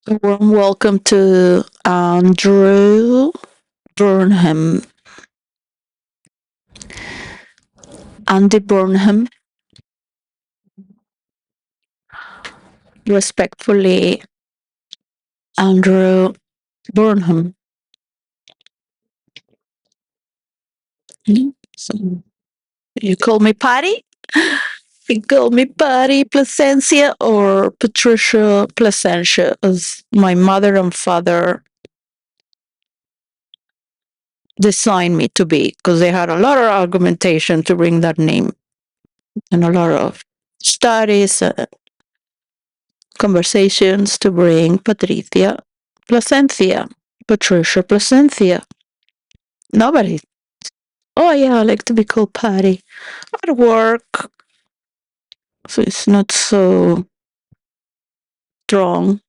A warm welcome to Andrew Burnham. Andy Burnham. Respectfully, Andrew Burnham. So you call me Patty? You call me Patty Placencia or Patricia Placencia, as my mother and father designed me to be, because they had a lot of argumentation to bring that name and a lot of studies, conversations to bring Patricia Placencia, Patricia Placencia. Nobody. Oh yeah, I like to be called Patty at work, so it's not so strong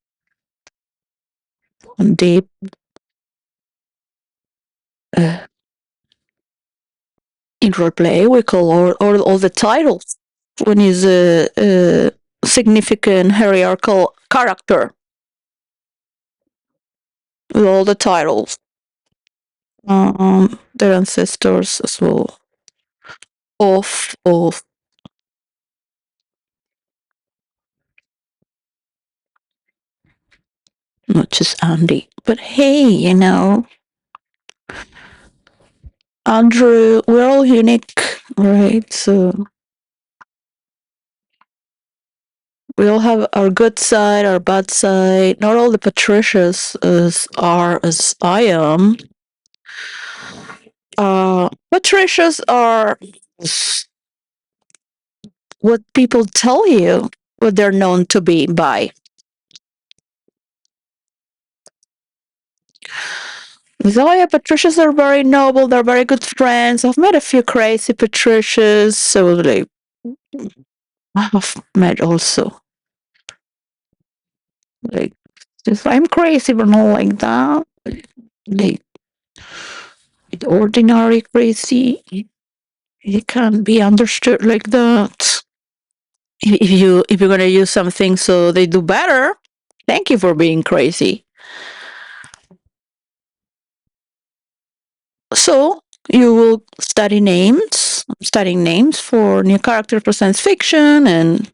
and deep. Uh, in roleplay, we call all the titles when he's a significant hierarchical character with all the titles. Their ancestors as well. Of not just Andy, but hey, Andrew, we're all unique, right? So we all have our good side, our bad side. Not all the Patricias are as I am. Patricias are what people tell you what they're known to be by. So yeah, Patricias are very noble. They're very good friends. I've met a few crazy Patricias. So like, I've met also like, just, I'm crazy, but not like that. Like ordinary crazy. It can't be understood like that. If you're gonna use something so they do better, thank you for being crazy. So you will studying names for new characters for science fiction, and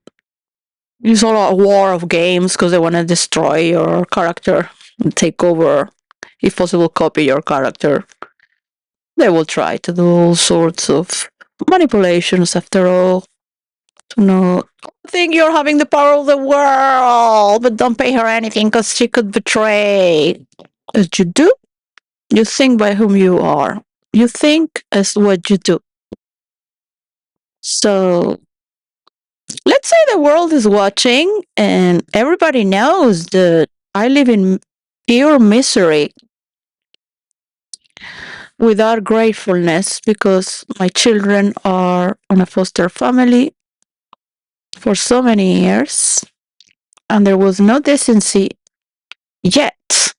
use a war of games because they want to destroy your character and take over, if possible, copy your character. They will try to do all sorts of manipulations after all. To know, think you're having the power of the world, but don't pay her anything because she could betray. As you do, you think by whom you are. You think as what you do. So let's say the world is watching and everybody knows that I live in pure misery without gratefulness because my children are on a foster family for so many years and there was no decency yet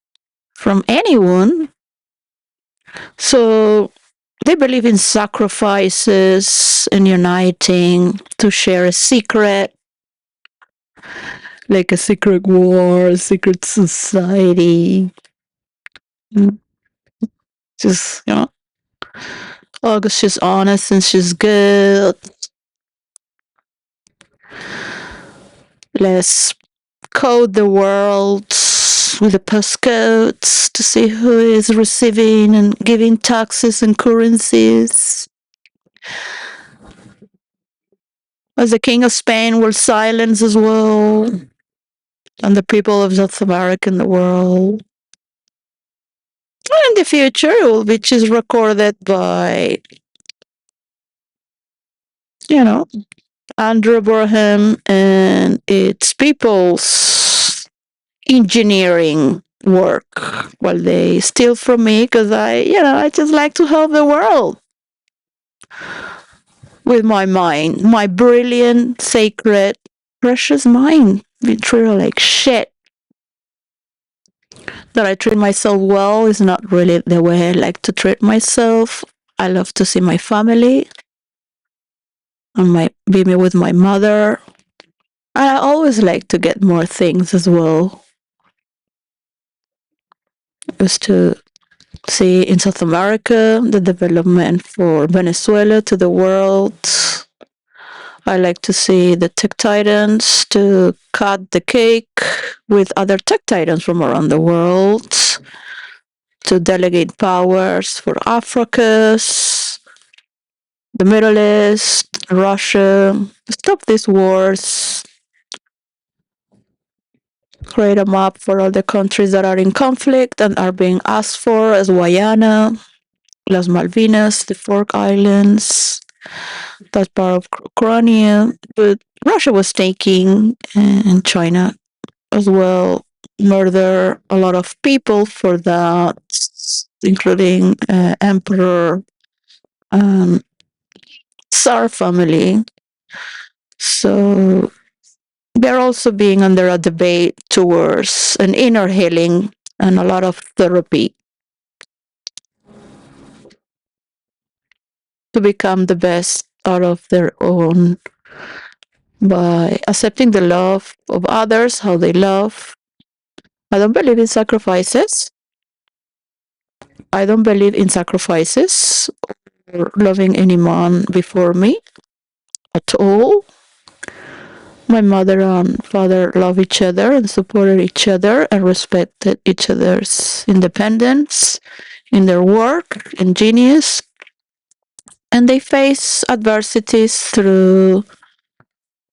from anyone. So they believe in sacrifices and uniting to share a secret, like a secret war, a secret society. Just, oh, because she's honest and she's good. Let's code the world with the postcodes to see who is receiving and giving taxes and currencies. As the King of Spain will silence as well, and the people of South America and the world. And in the future, it will be just recorded by, Andrew Burham and its people's engineering work while they steal from me because I just like to help the world with my mind, my brilliant, sacred, precious mind. We treat her like shit. That I treat myself well is not really the way I like to treat myself. I love to see my family and be me with my mother. I always like to get more things as well. is to see in South America the development for Venezuela to the world. I like to see the tech titans to cut the cake with other tech titans from around the world, to delegate powers for Africa's, the Middle East, Russia, stop these wars, create a map for all the countries that are in conflict and are being asked for as Guyana, Las Malvinas, the Fork Islands, that's part of Crimea. But Russia was taking, and China as well, murder a lot of people for that, including Emperor Tsar family. So they're also being under a debate towards an inner healing and a lot of therapy to become the best out of their own by accepting the love of others, how they love. I don't believe in sacrifices. I don't believe in sacrifices or loving any man before me at all. My mother and father love each other and supported each other and respected each other's independence in their work and genius. And they face adversities through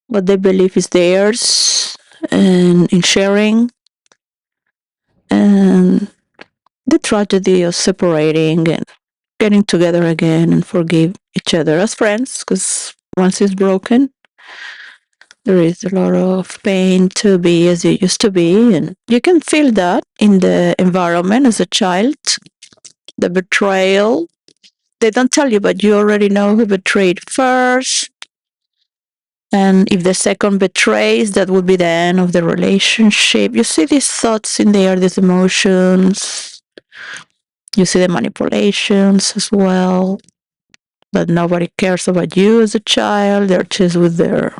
what they believe is theirs and in sharing, and the tragedy of separating and getting together again and forgive each other as friends, because once it's broken, there is a lot of pain to be as you used to be, and you can feel that in the environment as a child, the betrayal. They don't tell you, but you already know who betrayed first. And if the second betrays, that would be the end of the relationship. You see these thoughts in there, these emotions. You see the manipulations as well. But nobody cares about you as a child. They're just with their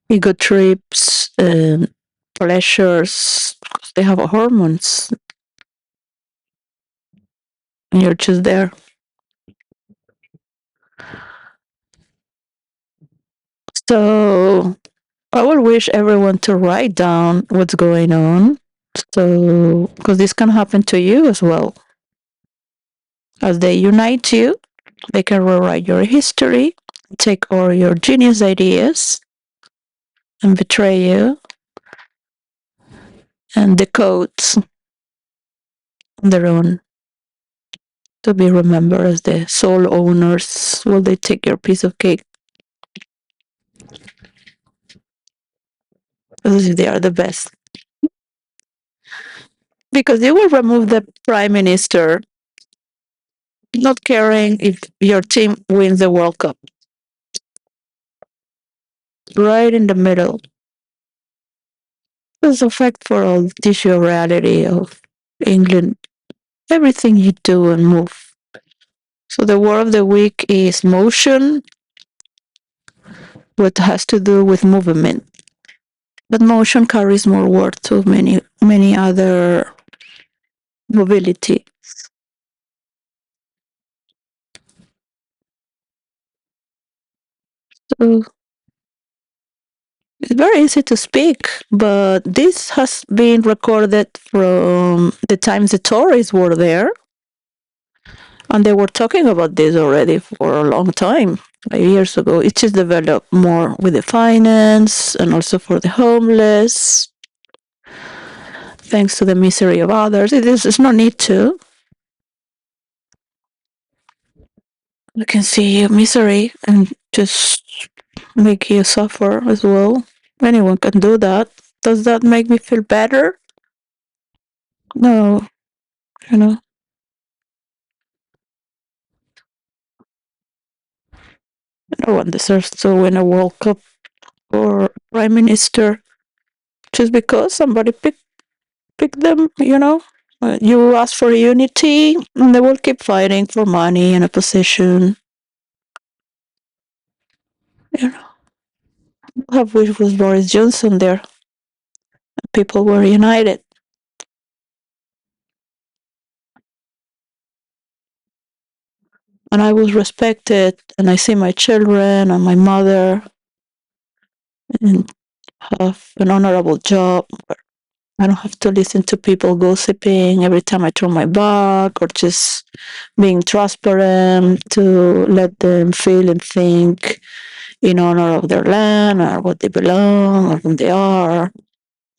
ego trips and pleasures. They have hormones. And you're just there. So I would wish everyone to write down what's going on. So, because this can happen to you as well. As they unite you, they can rewrite your history, take all your genius ideas, and betray you, and decode their own to be remembered as the sole owners. Will they take your piece of cake? As if they are the best. Because they will remove the prime minister, not caring if your team wins the World Cup. Right in the middle. There's a fact for all tissue reality of England. Everything you do and move. So the word of the week is motion, what has to do with movement. But motion carries more words to many other mobility. So it's very easy to speak, but this has been recorded from the times the Tories were there, and they were talking about this already for a long time, 5 years ago. It just developed more with the finance and also for the homeless, thanks to the misery of others. It's no need to. You can see your misery and just make you suffer as well. Anyone can do that. Does that make me feel better? No, you know. No one deserves to win a World Cup or Prime Minister just because somebody picked them, you know. You ask for unity, and they will keep fighting for money and a position. You know, have wished with Boris Johnson there. People were united. and I was respected, and I see my children and my mother and have an honorable job. I don't have to listen to people gossiping every time I turn my back, or just being transparent to let them feel and think in honor of their land or what they belong or who they are.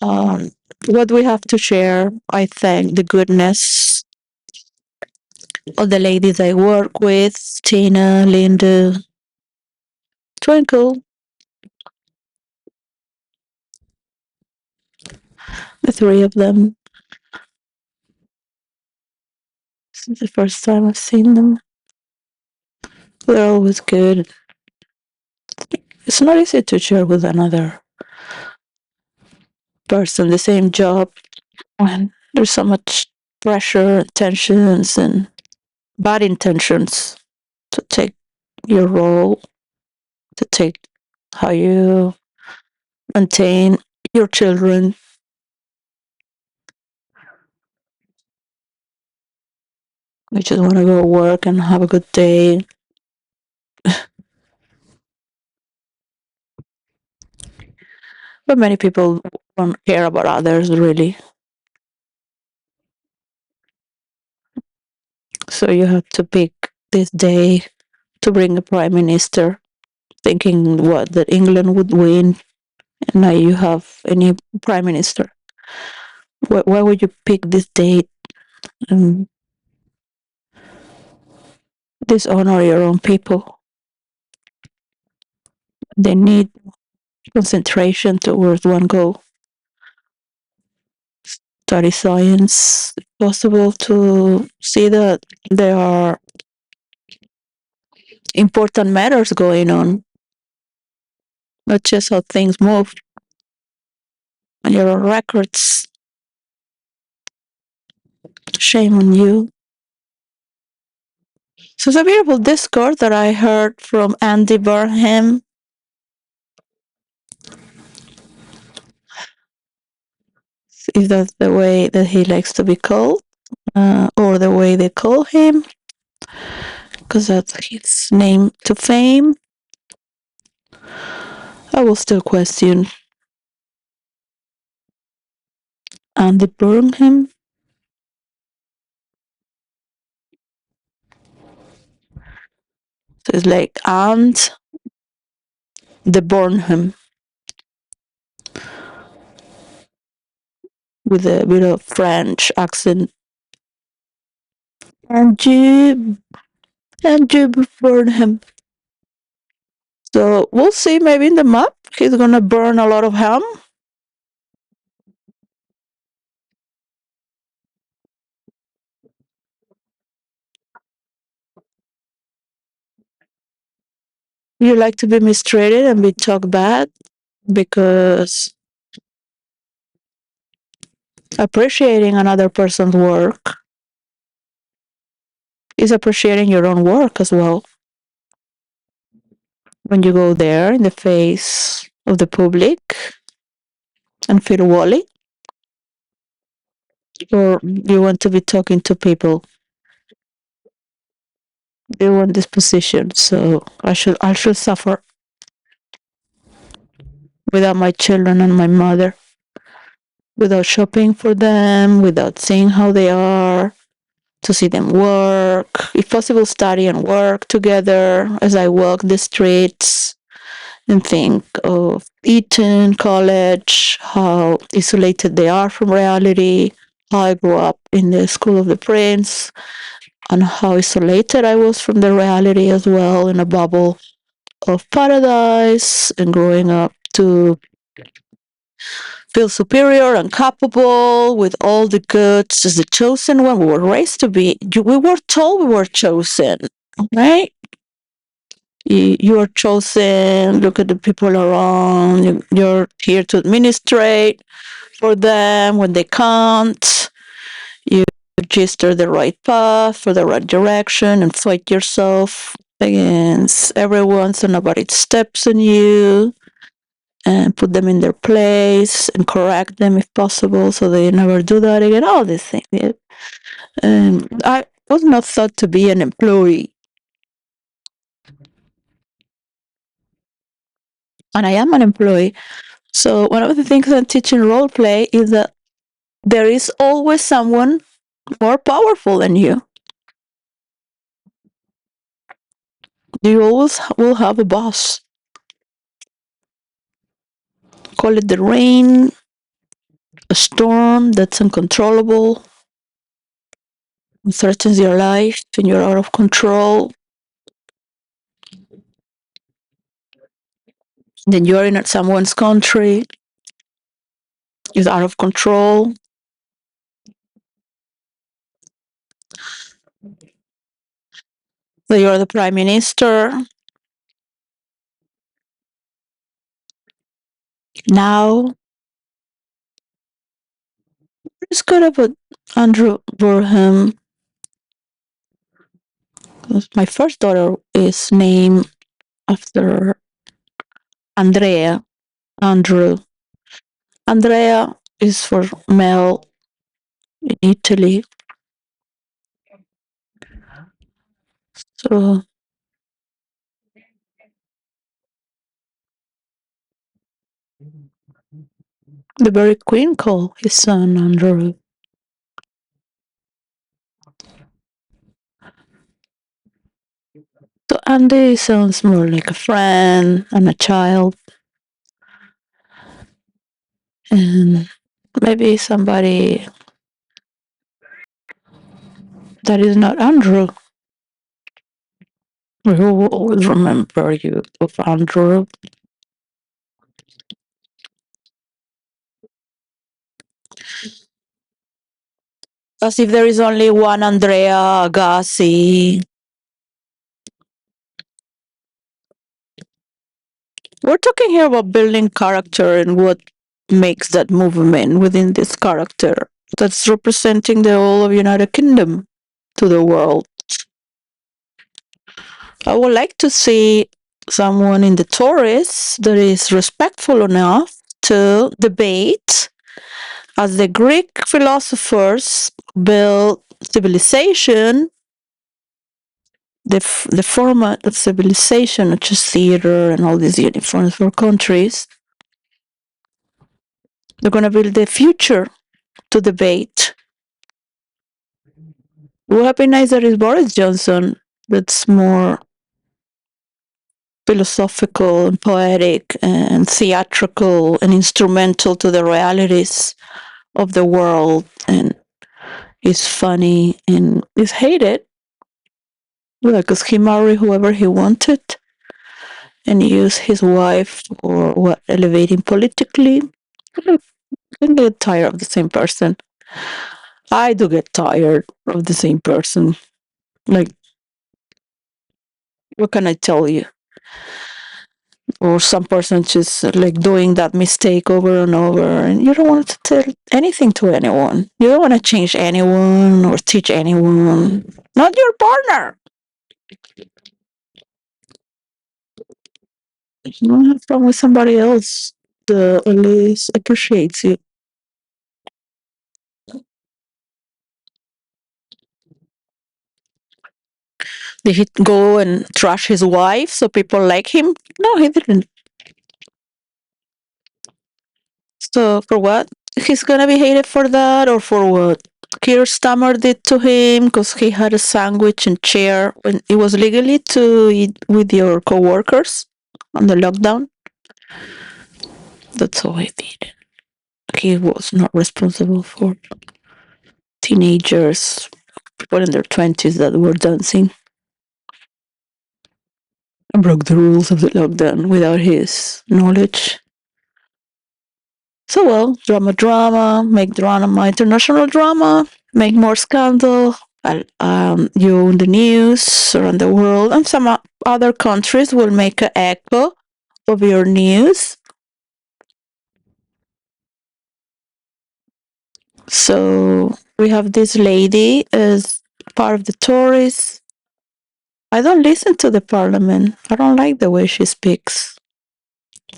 Um, what we have to share, I think, the goodness of the ladies I work with, Tina, Linda, Twinkle, the three of them. This is the first time I've seen them. They're always good. It's not easy to share with another person the same job when there's so much pressure, tensions, and bad intentions to take your role, to take how you maintain your children. We just want to go to work and have a good day. But many people don't care about others, really. So you have to pick this day to bring a prime minister, thinking what that England would win, and now you have a new prime minister. Why would you pick this date and dishonor your own people? They need concentration towards one goal. Study science, if possible, to see that there are important matters going on, not just how things move. And your records, shame on you. So it's a beautiful discourse that I heard from Andy Burnham. If that's the way that he likes to be called, or the way they call him, because that's his name to fame. I will still question Andy Burnham. So it's like and the Burnham with a bit of French accent. Andy Burnham. So we'll see. Maybe in the map, he's gonna burn a lot of ham. You like to be mistreated and be talked bad because appreciating another person's work is appreciating your own work as well. When you go there in the face of the public and feel wally, or you want to be talking to people, they want this position, so I should suffer without my children and my mother, without shopping for them, without seeing how they are, to see them work, if possible, study and work together as I walk the streets and think of Eton College, how isolated they are from reality, how I grew up in the School of the Prince, and how isolated I was from the reality as well, in a bubble of paradise, and growing up to feel superior and capable with all the goods as the chosen one. We were raised to be, we were told we were chosen, right? You are chosen. Look at the people around. You're here to administrate for them when they can't. You register the right path for the right direction and fight yourself against everyone so nobody steps on you, and put them in their place and correct them if possible so they never do that again. All these things. I was not thought to be an employee. and I am an employee. So one of the things that teaching role play is that there is always someone more powerful than you. You always will have a boss. Call it the rain, a storm that's uncontrollable, threatens your life, and you're out of control. Then you're in someone's country, is out of control. So you're the prime minister. Now, it's good about Andrew Burham. My first daughter is named after Andrea. Andrew. Andrea is for male in Italy. So the very queen called his son Andrew. So Andy sounds more like a friend and a child, and maybe somebody that is not Andrew. We will always remember you of Andrew. As if there is only one Andrea Agassi. We're talking here about building character and what makes that movement within this character that's representing the whole of United Kingdom to the world. I would like to see someone in the Tories that is respectful enough to debate as the Greek philosophers built civilization, the format of civilization, which is theater and all these uniforms for countries. They're going to build the future to debate. It would have been nice that it's Boris Johnson that's more philosophical and poetic and theatrical and instrumental to the realities of the world, and is funny and is hated. Because he married whoever he wanted and used his wife for what, elevating politically. I can get tired of the same person. I do get tired of the same person. Like, what can I tell you? Or some person just like doing that mistake over and over, and you don't want to tell anything to anyone. You don't want to change anyone or teach anyone. Not your partner. You don't have fun with somebody else that at least appreciates you. Did he go and trash his wife so people like him? No, he didn't. So for what? He's gonna be hated for that, or for what Keir Starmer did to him because he had a sandwich and chair when it was legally to eat with your coworkers on the lockdown? That's all he did. He was not responsible for teenagers, people in their 20s that were dancing and broke the rules of the lockdown without his knowledge. So, well, drama, make drama, international drama, make more scandal. You in the news around the world, and some other countries will make an echo of your news. So we have this lady as part of the Tories. I don't listen to the parliament. I don't like the way she speaks.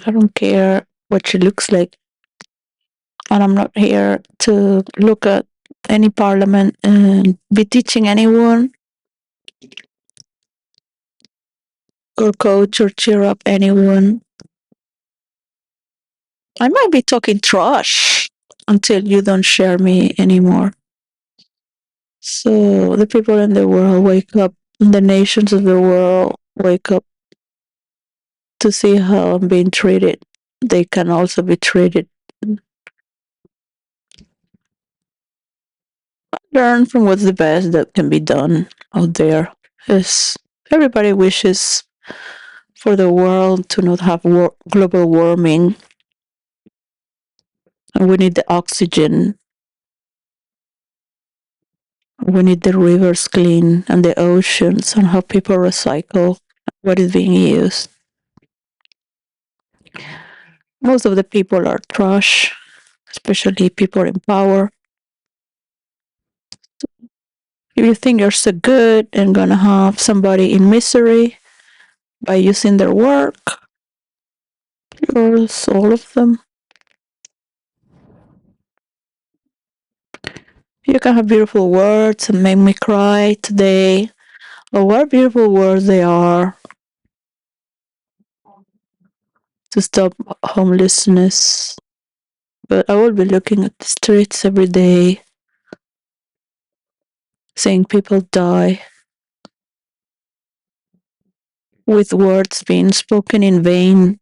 I don't care what she looks like. And I'm not here to look at any parliament and be teaching anyone or coach or cheer up anyone. I might be talking trash until you don't share me anymore. So the people in the world wake up, the nations of the world wake up to see how I'm being treated. They can also be treated. Learn from what's the best that can be done out there. Is everybody wishes for the world to not have global warming, and we need the oxygen. We need the rivers clean and the oceans and how people recycle what is being used. Most of the people are trash, especially people in power. If you think you're so good and gonna have somebody in misery by using their work, yours, all of them. You can have beautiful words and make me cry today. Oh, what beautiful words they are to stop homelessness. But I will be looking at the streets every day, seeing people die with words being spoken in vain.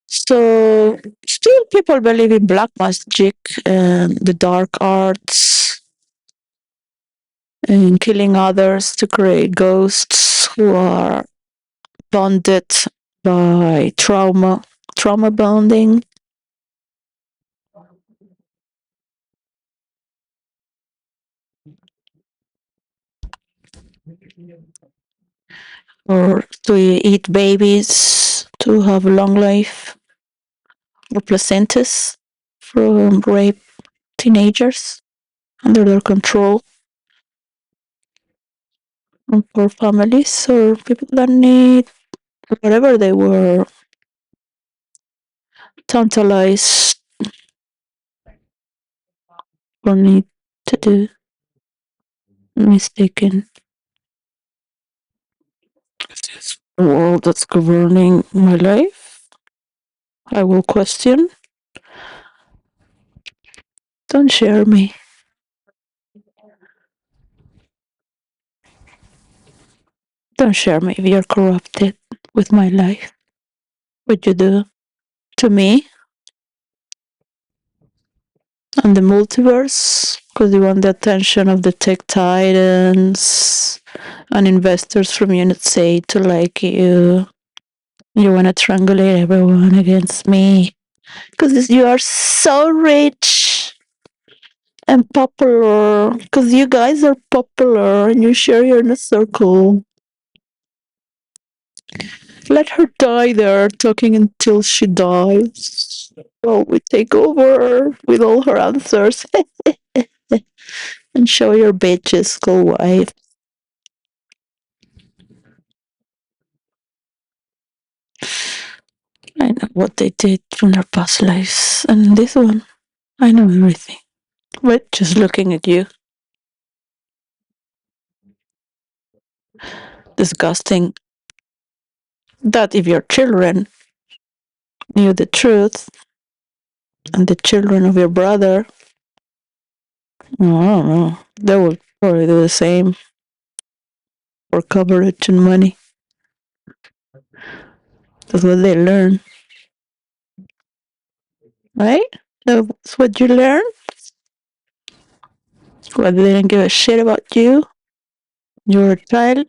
So, still people believe in black magic and the dark arts and killing others to create ghosts who are bonded by trauma bonding. Or to eat babies to have a long life, or placentas from rape teenagers under their control, and poor families or people that need whatever they were tantalized or need to do, mistaken. If this world that's governing my life, I will question. Don't share me. Don't share me if you're corrupted with my life. What you do to me and the multiverse, because you want the attention of the tech titans and investors from Unit Say to like you. You want to triangulate everyone against me because you are so rich and popular. Because you guys are popular and you share your inner circle. Let her die there, talking until she dies. Well, we take over with all her answers and show your bitches go wife. I know what they did from their past lives. And this one, I know everything. But just looking at you, disgusting. That if your children knew the truth and the children of your brother, I don't know, they would probably do the same for coverage and money. That's what they learn, right? That's what you learn. What they didn't give a shit about you. You're a child.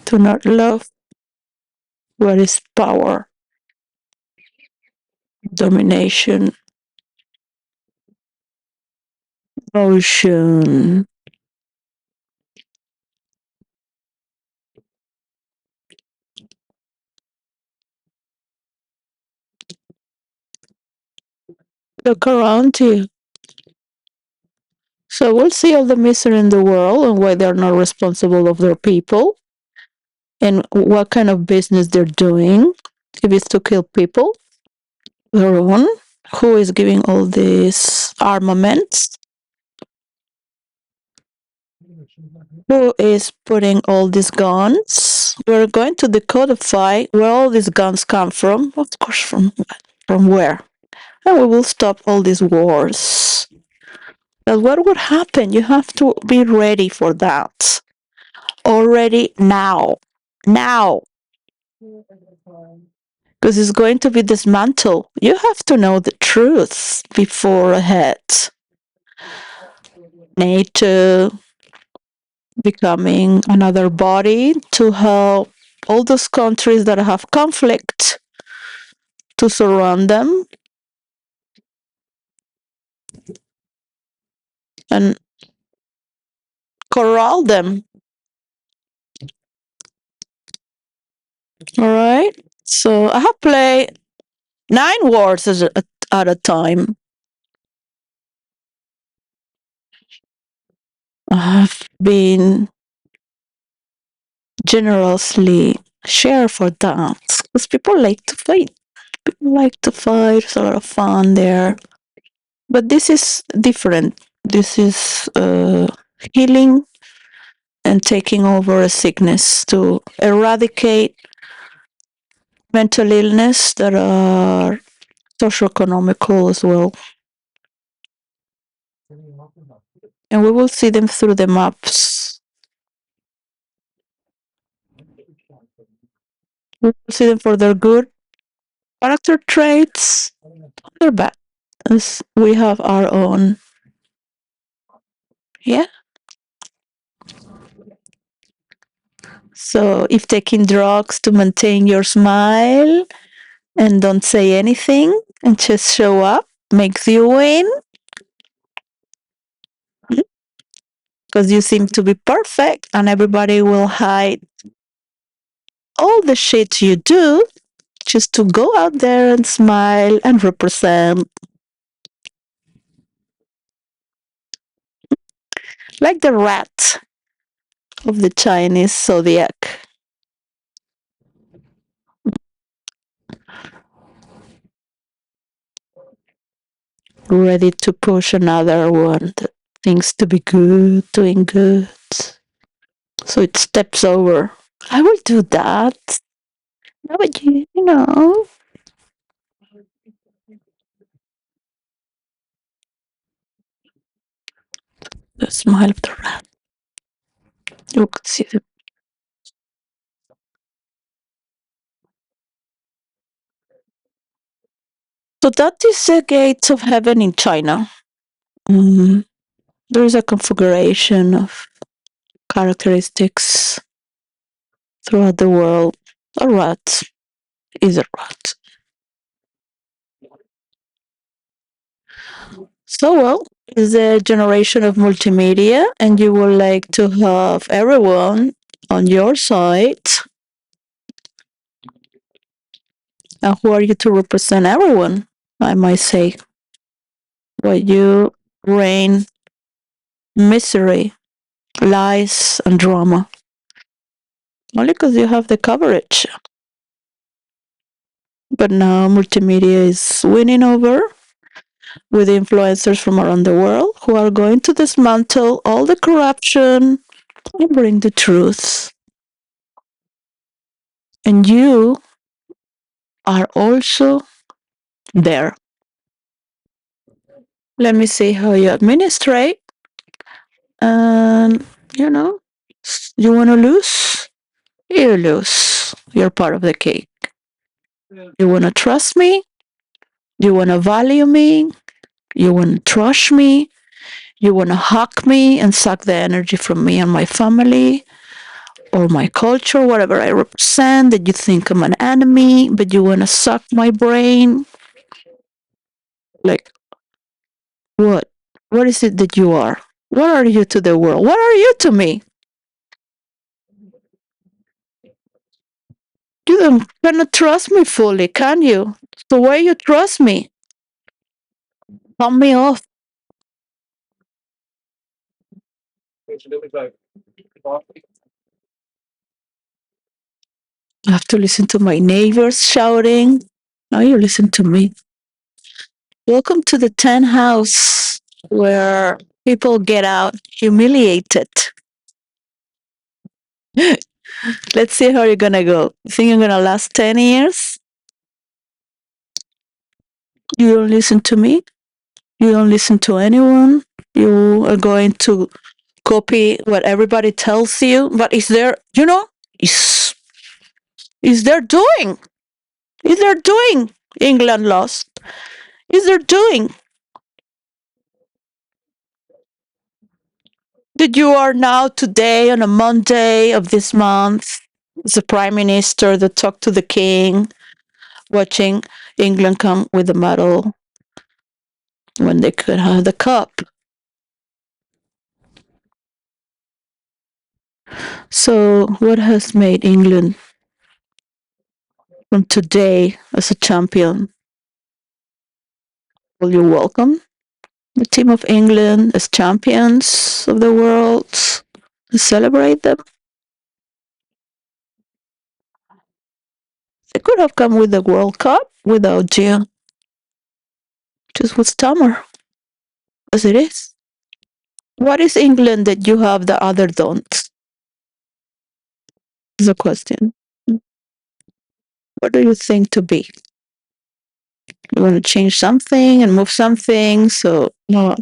Do not love what is power, domination, motion. Look around you. So we'll see all the misery in the world and why they're not responsible of their people and what kind of business they're doing. If it's to kill people, their own, who is giving all these armaments, Who is putting all these guns? We're going to decodify where all these guns come from. Of course, from where? And we will stop all these wars. But what would happen? You have to be ready for that. Already now. Now. Because it's going to be dismantled. You have to know the truth before ahead. NATO becoming another body to help all those countries that have conflict to surround them and corral them. All right. So I have played 9 wars at a time. I have been generously share for that because people like to fight. People like to fight. It's a lot of fun there. But this is different. This is healing and taking over a sickness to eradicate mental illness that are socioeconomical as well. And we will see them through the maps. We will see them for their good character traits, their bad. As we have our own. Yeah. So if taking drugs to maintain your smile and don't say anything and just show up makes you win, because you seem to be perfect and everybody will hide all the shit you do just to go out there and smile and represent. Like the rat of the Chinese zodiac. Ready to push another one that thinks to be good, doing good. So it steps over. I will do that. No, but you know. The smile of the rat. You could see the. So that is the gates of heaven in China. There is a configuration of characteristics throughout the world. A rat is a rat. So well, is a generation of multimedia, and you would like to have everyone on your side. And who are you to represent everyone? I might say. Well, you reign misery, lies, and drama. Only because you have the coverage. But now multimedia is winning over with influencers from around the world who are going to dismantle all the corruption and bring the truth. And you are also there. Let me see how you administrate. And, you want to lose? You lose. You're part of the cake. You want to trust me? You want to value me? You want to trust me? You want to hug me and suck the energy from me and my family or my culture, whatever I represent, that you think I'm an enemy, but you want to suck my brain? Like, what? What is it that you are? What are you to the world? What are you to me? You don't cannot trust me fully, can you? So why you trust me? Cut me off. I have to listen to my neighbors shouting. Now you listen to me. Welcome to the 10th house where people get out humiliated. Let's see how you're gonna go. You think you're gonna last 10 years? You don't listen to me? You don't listen to anyone? You are going to copy what everybody tells you? But is there, is, is there doing? Is there doing? England lost. Is there doing? That you are now today on a Monday of this month as a prime minister that talked to the king, watching England come with a medal when they could have the cup. So, what has made England from today as a champion? Will you welcome the team of England as champions of the world and celebrate them? They could have come with the World Cup without you. Just with stammer, as it is. What is England that you have the other don't? Is a question. What do you think to be? You want to change something and move something? So, no.